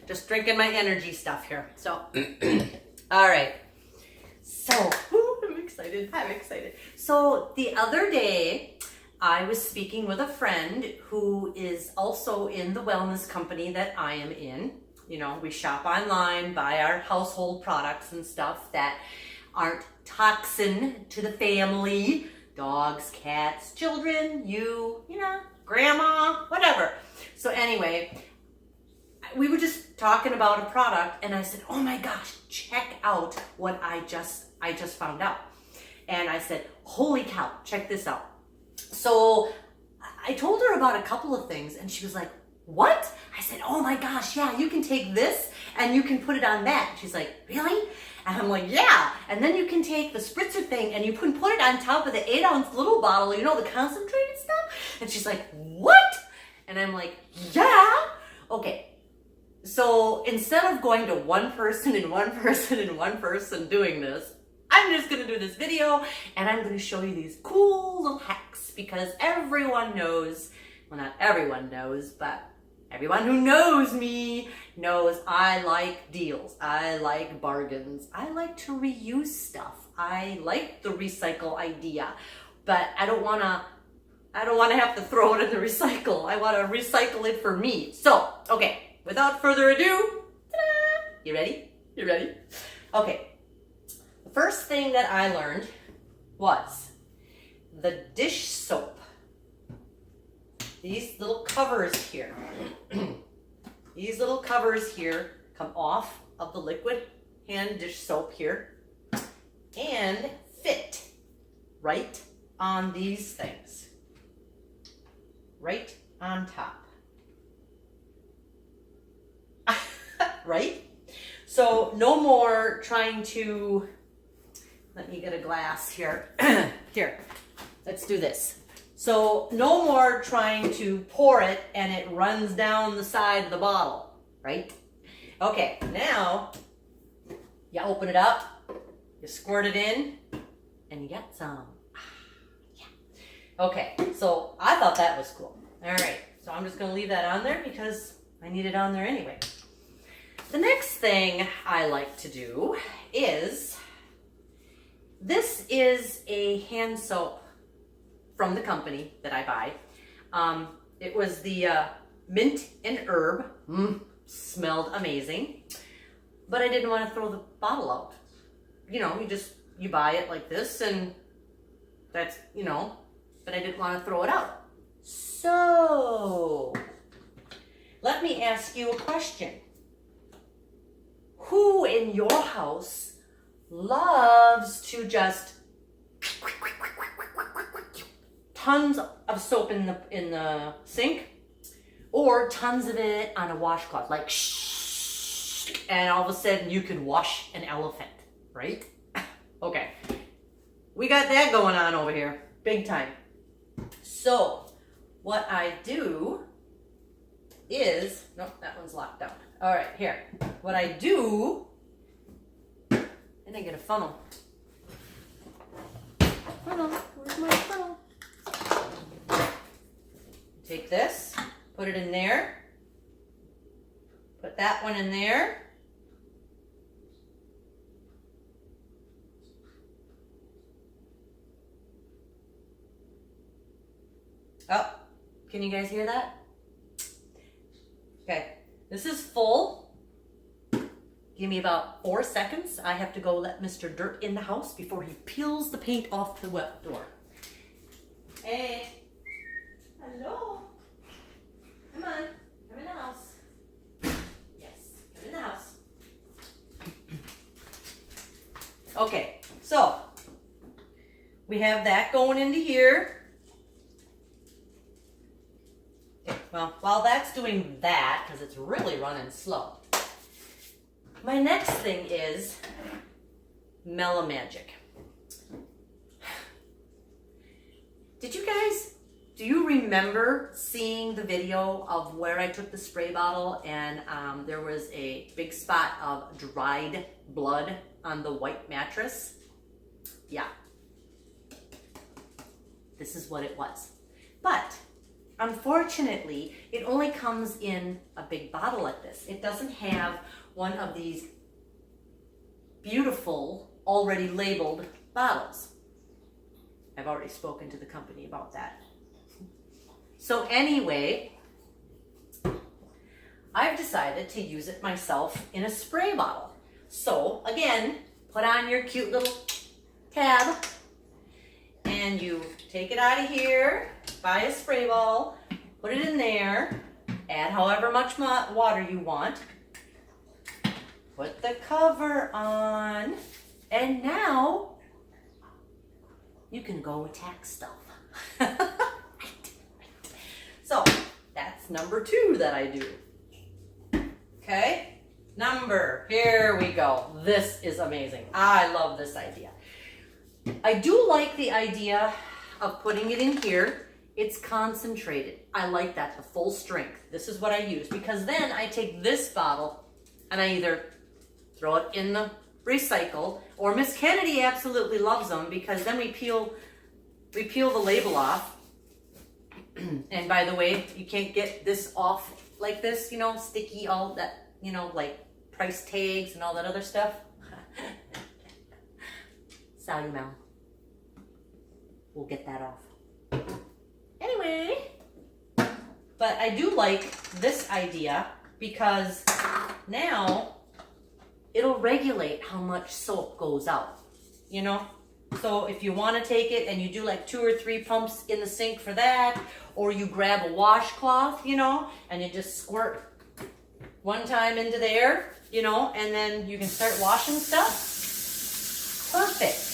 Just drinking my energy stuff here. So, all right. So, I'm excited. I'm excited. So the other day, I was speaking with a friend who is also in the wellness company that I am in. You know, we shop online, buy our household products and stuff that aren't toxin to the family. Dogs, cats, children, you know, grandma, whatever. So anyway, we were just talking about a product and I said, oh my gosh, check out what I just found out. And I said, holy cow, check this out. So I told her about a couple of things and she was like, what? I said, oh my gosh, yeah, you can take this and you can put it on that. She's like, really? And I'm like, yeah. And then you can take the spritzer thing and you can put it on top of the 8-ounce little bottle, you know, the concentrated stuff. And she's like, what? And I'm like, yeah. Okay. So instead of going to one person and one person and one person doing this, I'm just going to do this video and I'm going to show you these cool little hacks because everyone knows, well, not everyone knows, but everyone who knows me knows I like deals. I like bargains. I like to reuse stuff. I like the recycle idea, but I don't want to have to throw it in the recycle. I want to recycle it for me. So, okay, without further ado, ta-da! You ready? You ready? Okay. The first thing that I learned was the dish soap. These little covers here, these little covers here come off of the liquid hand dish soap here and fit right on these things, right on top, right? So no more trying to, let me get a glass here. Here, let's do this. So no more trying to pour it and it runs down the side of the bottle, right? Okay, now you open it up, you squirt it in, and you get some. Yeah. Okay, so I thought that was cool. All right, so I'm just gonna leave that on there because I need it on there anyway. The next thing I like to do is, this is a hand soap from the company that I buy. It was the mint and herb. Smelled amazing. But I didn't want to throw the bottle out. You know, you buy it like this and that's, you know, but I didn't want to throw it out. So, let me ask you a question. Who in your house loves to just tons of soap in the sink, or tons of it on a washcloth, like shh, and all of a sudden you could wash an elephant, right? Okay, we got that going on over here, big time. So what I do is, nope, that one's locked down. All right, here. What I do, and I get a funnel. Funnel, where's my funnel? Take this, put it in there, put that one in there. Oh, can you guys hear that? Okay, this is full. Give me about 4 seconds. I have to go let Mr. Dirt in the house before he peels the paint off the wet door. Hey. Hello? Come on, come in the house. Yes, come in the house. Okay, so we have that going into here. Okay, well, while that's doing that, because it's really running slow, my next thing is Mellow Magic. Did you guys, do you remember seeing the video of where I took the spray bottle and there was a big spot of dried blood on the white mattress? Yeah. This is what it was. But unfortunately, it only comes in a big bottle like this. It doesn't have one of these beautiful, already labeled bottles. I've already spoken to the company about that. So anyway, I've decided to use it myself in a spray bottle. So again, put on your cute little tab and you take it out of here, buy a spray bottle, put it in there, add however much water you want, put the cover on, and now you can go attack stuff. So that's number 2 that I do. Okay, here we go. This is amazing. I love this idea. I do like the idea of putting it in here. It's concentrated. I like that, the full strength. This is what I use, because then I take this bottle and I either throw it in the recycle, or Miss Kennedy absolutely loves them because then we peel the label off. And by the way, you can't get this off like this, you know, sticky, all that, you know, like price tags and all that other stuff. Sorry, Mel. We'll get that off. Anyway, but I do like this idea because now it'll regulate how much soap goes out, you know? So if you want to take it and you do like 2 or 3 pumps in the sink for that, or you grab a washcloth, you know, and you just squirt one time into there, you know, and then you can start washing stuff. Perfect.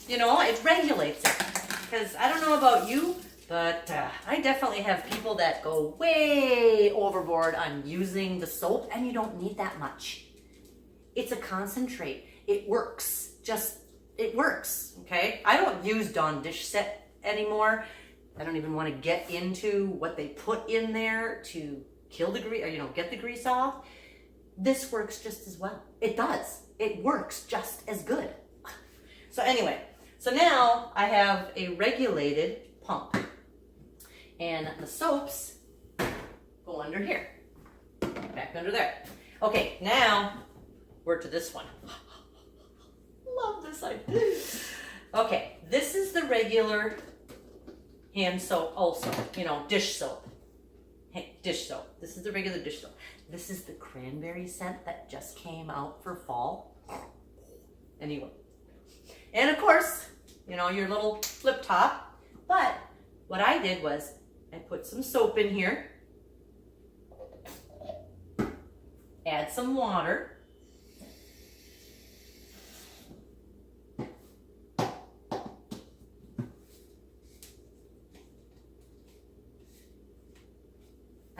You know, it regulates it. Because I don't know about you, but I definitely have people that go way overboard on using the soap, and you don't need that much. It's a concentrate. It works. It works, okay? I don't use Dawn dish set anymore. I don't even want to get into what they put in there to kill the grease, or, you know, get the grease off. This works just as well. It does. It works just as good. So anyway, so now I have a regulated pump, and the soaps go under here, back under there. Okay, now we're to this one. Love this idea. Okay, this is the regular hand soap also, you know, dish soap. Hey, dish soap. This is the regular dish soap. This is the cranberry scent that just came out for fall. Anyway. And of course, you know, your little flip top. But what I did was I put some soap in here, add some water,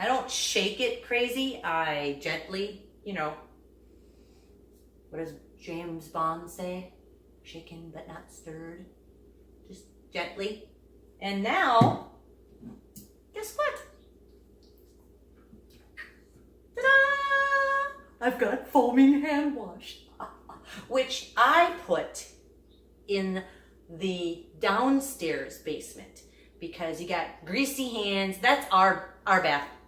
I don't shake it crazy. I gently, you know, what does James Bond say? Shaken but not stirred. Just gently. And now, guess what? Ta-da! I've got foaming hand wash, which I put in the downstairs basement because you got greasy hands. That's our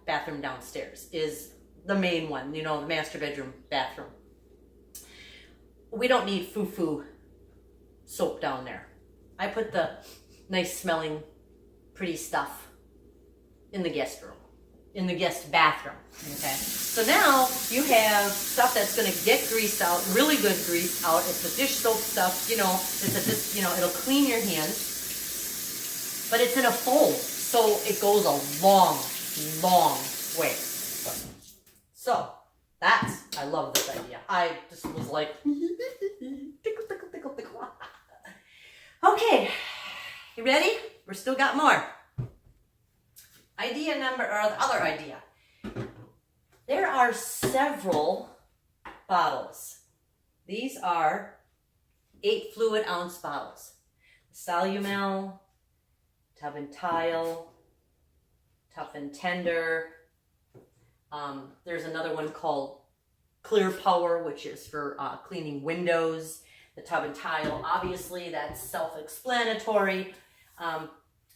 bathroom downstairs is the main one, you know, the master bedroom bathroom. We don't need foo-foo soap down there. I put the nice smelling, pretty stuff in the guest room, in the guest bathroom, okay? So now you have stuff that's gonna get grease out, really good grease out. It's the dish soap stuff, you know, you know, it'll clean your hands, but it's in a foam, so it goes a long way. So I love this idea. I just was like, tickle, tickle, tickle, tickle. Okay, you ready? We're still got more. Idea number, or the other idea. There are several bottles. These are 8 fluid ounce bottles. Solumel, Tub and Tile, Tough and Tender. There's another one called Clear Power, which is for cleaning windows. The Tub and Tile, obviously, that's self-explanatory.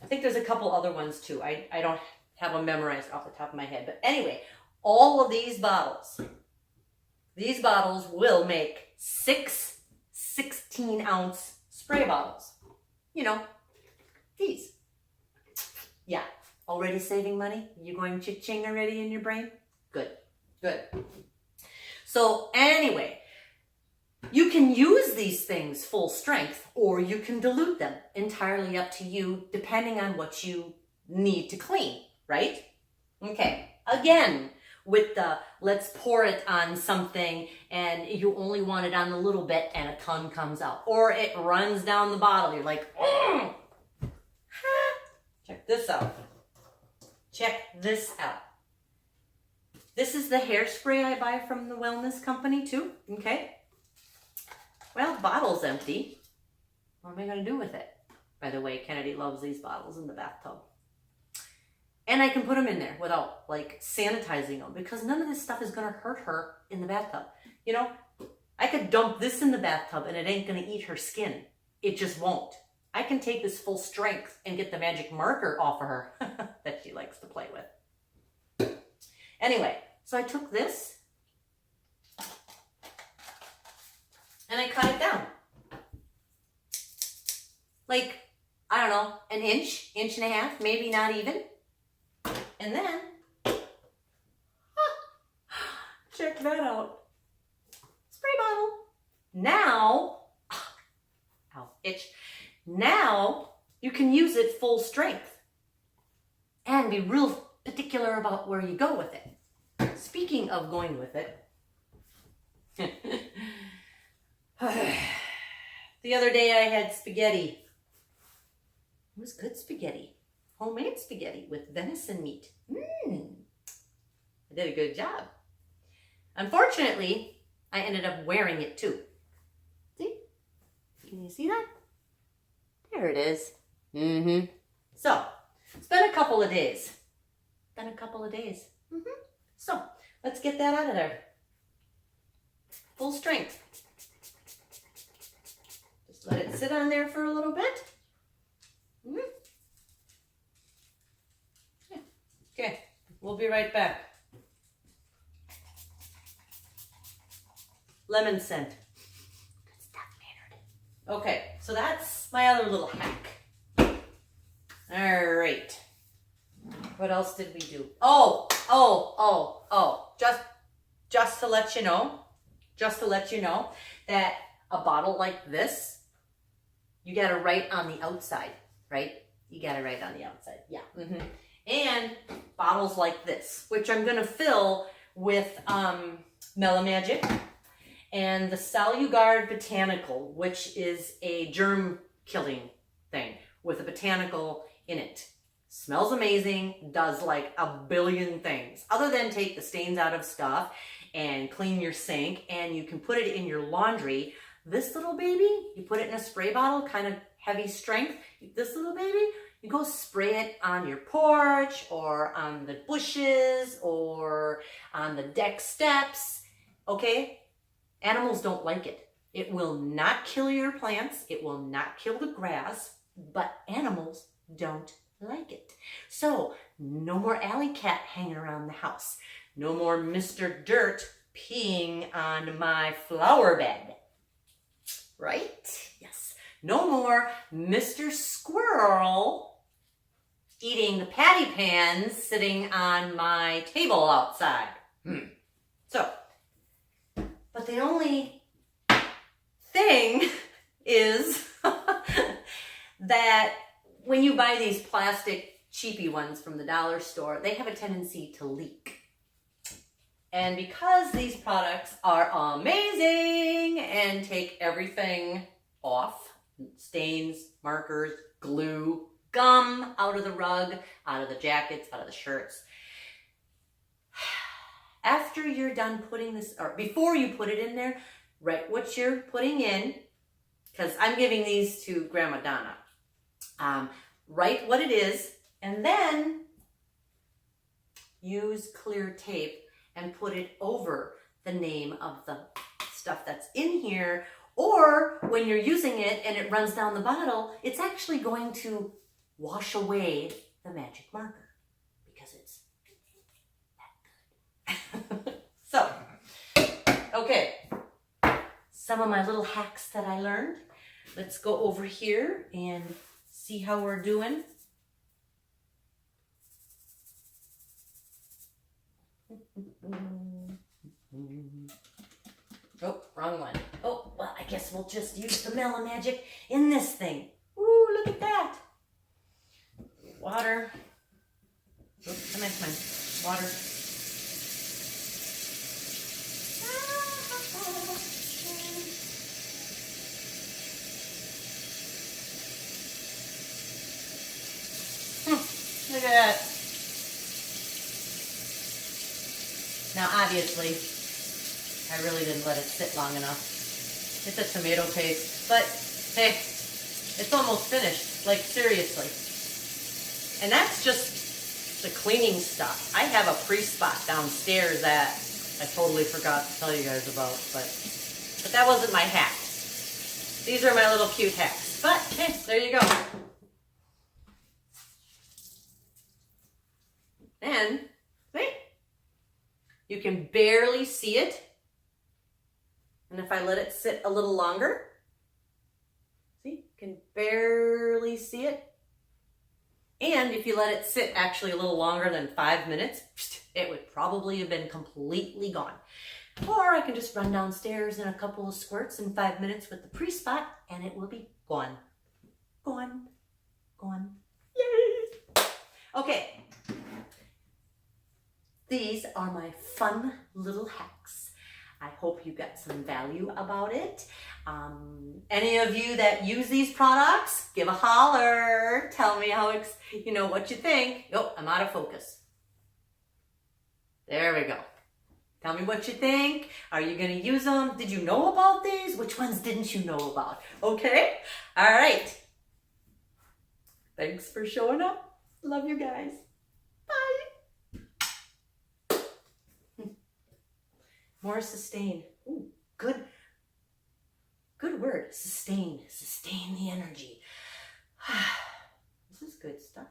I think there's a couple other ones too. I don't have them memorized off the top of my head. But anyway, all of these bottles will make 6 16-ounce spray bottles. You know, these. Yeah, already saving money? You going cha-ching already in your brain? Good, good. So anyway, you can use these things full strength or you can dilute them. Entirely up to you, depending on what you need to clean, right? Okay, again, with the let's pour it on something and you only want it on a little bit and a ton comes out. Or it runs down the bottle. You're like, oh. Check this out. Check this out. This is the hairspray I buy from the wellness company too, okay? Well, the bottle's empty. What am I going to do with it? By the way, Kennedy loves these bottles in the bathtub. And I can put them in there without like sanitizing them because none of this stuff is going to hurt her in the bathtub. You know, I could dump this in the bathtub and it ain't going to eat her skin. It just won't. I can take this full strength and get the magic marker off of her that she likes to play with. Anyway, so I took this and I cut it down. Like, I don't know, an inch, inch and a half, maybe not even. And then, check that out. Spray bottle. Now, ow, itch. Now, you can use it full strength and be real particular about where you go with it. Speaking of going with it, the other day I had spaghetti. It was good spaghetti. Homemade spaghetti with venison meat. I did a good job. Unfortunately, I ended up wearing it too. See? Can you see that? There it is. So, it's been a couple of days. So, let's get that out of there. Full strength. Just let it sit on there for a little bit. Okay, we'll be right back. Lemon scent. Good stuff, Maynard. Okay, so that's my other little hack. All right. What else did we do? Just to let you know that a bottle like this, you got to write on the outside, right? You got to write on the outside, yeah. And bottles like this, which I'm going to fill with Magic and the Salugard Botanical, which is a germ killing thing with a botanical in it. Smells amazing, does like a billion things. Other than take the stains out of stuff and clean your sink, and you can put it in your laundry. This little baby, you put it in a spray bottle, kind of heavy strength. This little baby, you go spray it on your porch or on the bushes or on the deck steps, okay? Animals don't like it. It will not kill your plants. It will not kill the grass, but animals don't like it. So no more alley cat hanging around the house. No more Mr. Dirt peeing on my flower bed. Right? Yes. No more Mr. Squirrel eating the patty pans sitting on my table outside. So, but the only thing is that when you buy these plastic cheapy ones from the dollar store, they have a tendency to leak. And because these products are amazing and take everything off, stains, markers, glue, gum out of the rug, out of the jackets, out of the shirts. After you're done putting this, or before you put it in there, write what you're putting in, because I'm giving these to Grandma Donna. Write what it is, and then use clear tape and put it over the name of the stuff that's in here. Or when you're using it and it runs down the bottle, it's actually going to wash away the magic marker because it's that good. So, okay, some of my little hacks that I learned. Let's go over here and see how we're doing. Oh, wrong one. Oh, well, I guess we'll just use the melon magic in this thing. Ooh, look at that. Water. Oops, come on. Water. Look at that. Now, obviously, I really didn't let it sit long enough. It's a tomato paste, but hey, it's almost finished, like seriously. And that's just the cleaning stuff. I have a pre-spot downstairs that I totally forgot to tell you guys about, but that wasn't my hack. These are my little cute hacks, but hey, there you go. And, see? You can barely see it. And if I let it sit a little longer, see, you can barely see it. And if you let it sit actually a little longer than 5 minutes, it would probably have been completely gone. Or I can just run downstairs in a couple of squirts in 5 minutes with the pre-spot and it will be gone. Gone. Gone. Yay! Okay. These are my fun little hacks. I hope you got some value about it. Any of you that use these products, give a holler. Tell me how what you think. Oh, I'm out of focus. There we go. Tell me what you think. Are you going to use them? Did you know about these? Which ones didn't you know about? Okay? All right. Thanks for showing up. Love you guys. Bye. More sustain. Ooh, good word. Sustain. Sustain the energy. This is good stuff.